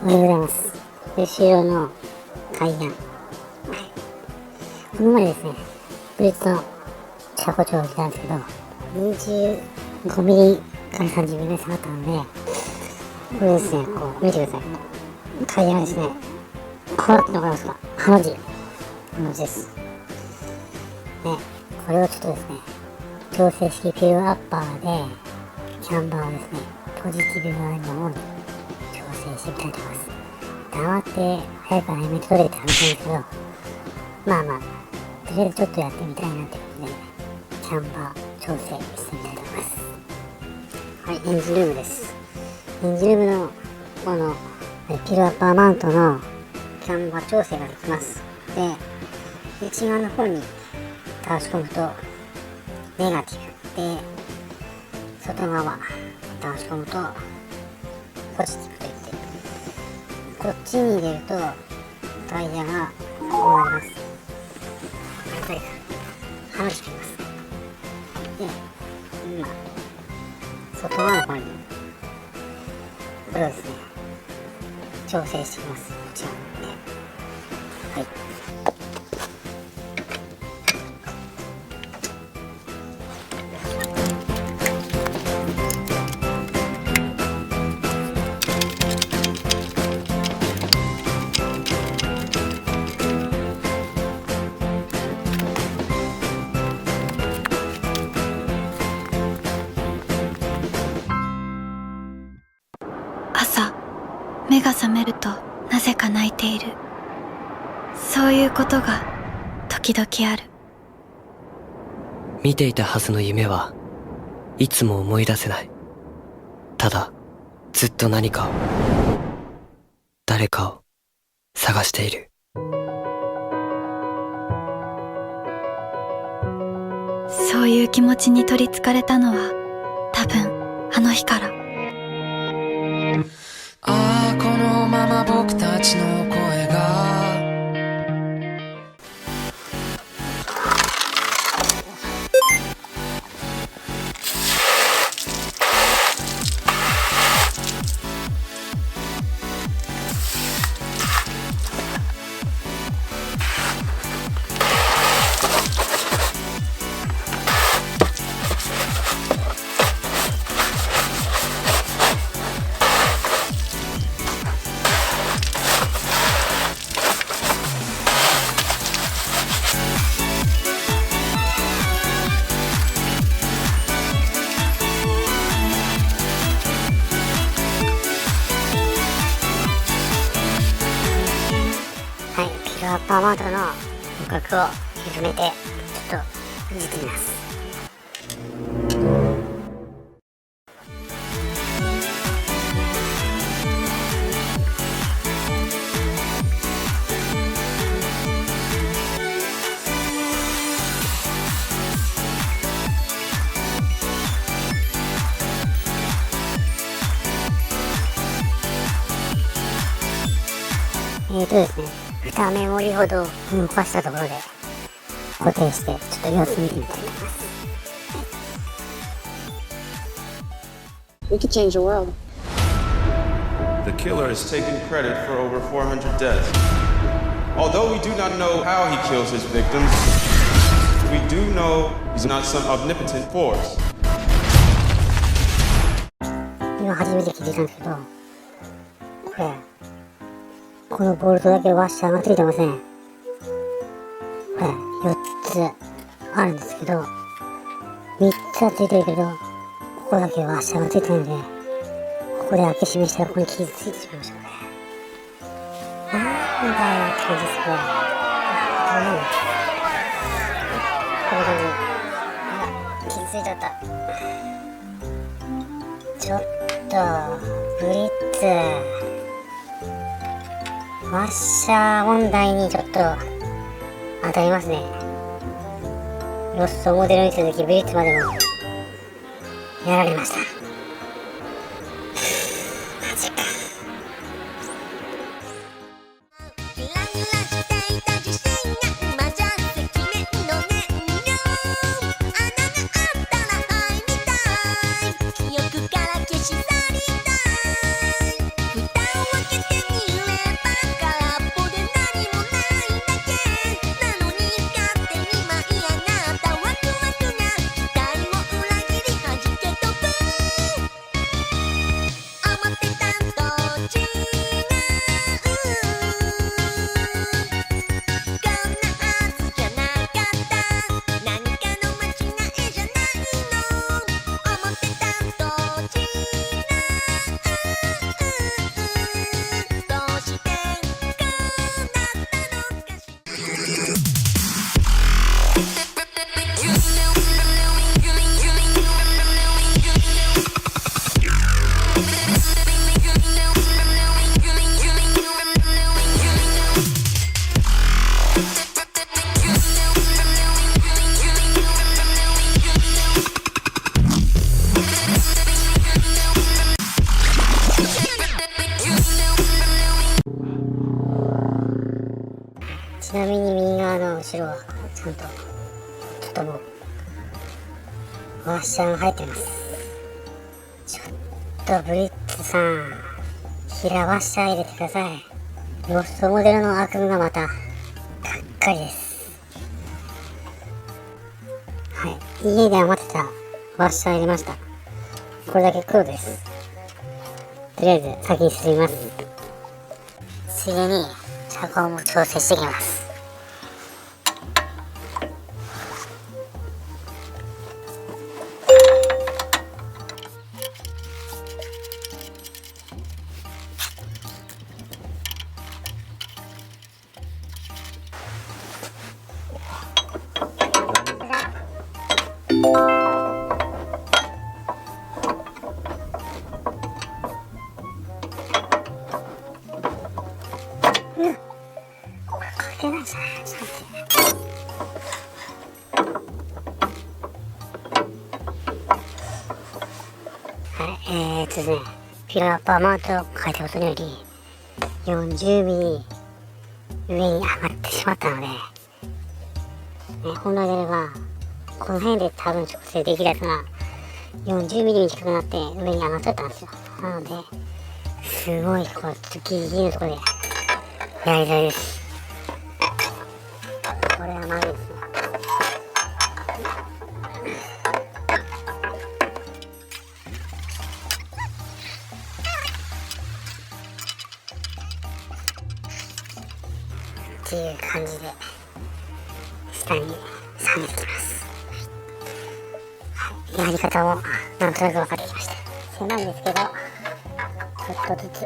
おはようございます。後ろのタイヤ、この前ですね、ブリッツの車高調を着たんですけど、25ミリから30ミリ下がったので、これですね、こう見てください。タイヤがですね、こうなってわかりますか？ハの字です。ね、これをちょっとですね、調整式ピルアッパーでキャンバーをですね、ポジティブ側の方に調整してみたいと思います。黙って早く早めに取れって話なんですけど、まあとりあえずちょっとやってみたいなということで、キャンバー調整してみたいと思います。はい、エンジンルームです。エンジンルームのこのピルアッパーマウントのキャンバー調整ができます。で、内側の方に倒し込むとネガティブで、外側倒し込むとポジティブといって、こっちに入れるとタイヤがこうなります。ハの字切ります。で、今外側の方にこれをですね、調整していきます。こちらで、はい。朝、目が覚めるとなぜか泣いている。そういうことが時々ある。見ていたはずの夢はいつも思い出せない。ただずっと何かを、誰かを探している。そういう気持ちに取りつかれたのは多分あの日から。ああ、このまま僕たちの声がはい、ピルアッパーマウントの骨格を緩めてちょっといじってみます。ですね、2メモリほど動かしたところで固定して、ちょっと様子見てみたいと思います。We could change the world. The killer has taken credit for over 400 deaths. Although we do not know how he kills his victims, we do know he's not some omnipotent force. れを初めて気づいたんですけど、このボルトだけワッシャーがついてません。4つあるんですけど、3つはついてるけど、ここだけワッシャーがついてるんで、ここで開け閉めしたらここに傷ついてしまいましたね。なんだよって感じですけど、これで傷ついちゃった。ちょっとブリッツワッシャー問題にちょっと当たりますね。ロッソモデルに続きブリッツまでもやられました。マジか。ちなみに右側の後ろはちゃんとちょっともうワッシャーが入ってます。ちょっとブリッツさん、平ワッシャー入れてください。ロッソモデルの悪夢がまたがっかりです。はい、家で余ってたワッシャー入れました。これだけ黒です。とりあえず先に進みます。次に車高も調整していきます。ですね、ピロアッパーマウントを変えたことにより 40mm 上に上がってしまったので、本来であればこの辺で多分調整できるやつが 40mm 短くなって上に上がっちゃったんですよ。なのですごいこうギリギリのところでやりたいです。これはまずいですね。っていう感じで下に下げてきます。やり方もなんとなく分かってきました。狭いんですけどちょっとずつ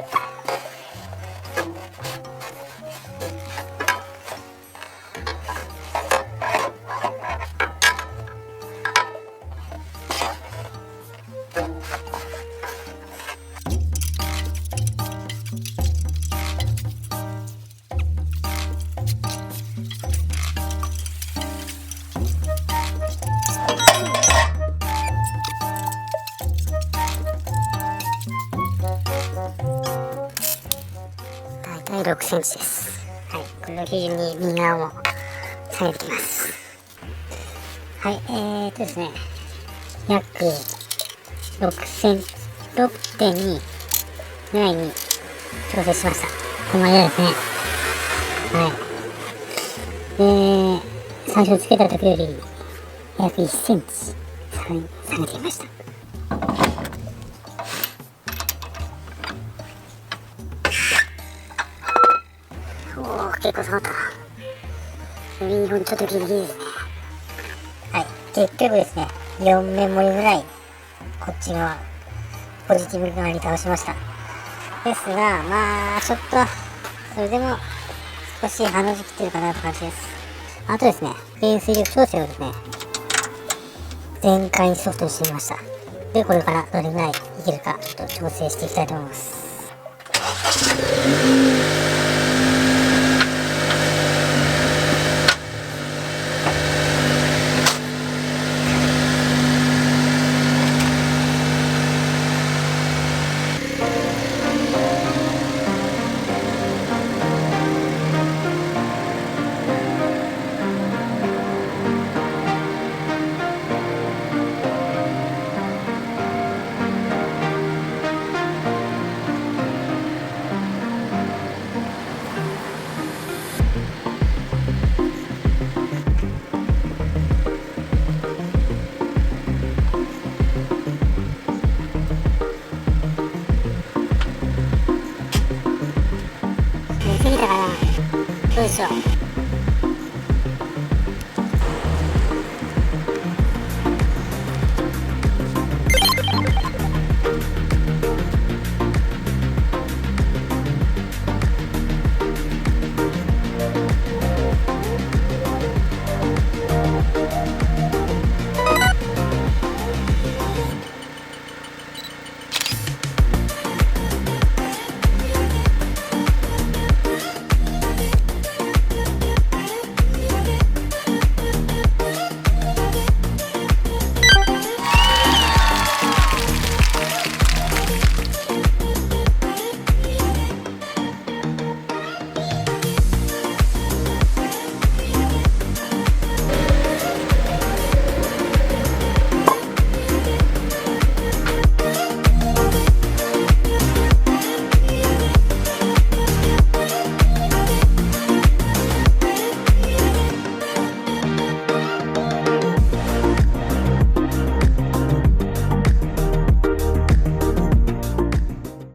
6センチです。はい、これを基準に右側も下げてきます。はい、ですね、約6センチ、6.2 ぐらいに調整しました。この間ですね。はい。で、最初つけた時より約1センチ下げてきました。結構下がったな。2本ちょっとギリギリですね。はい、結局ですね、4面盛りぐらいこっち側ポジティブ側に倒しました。ですが、まあちょっとそれでも少し鼻血切ってるかなって感じです。あとですね、減水力調整をですね、全開にソフトにしてみました。で、これからどれぐらいいけるかちょっと調整していきたいと思います。寝すぎたかな、どうでしょう。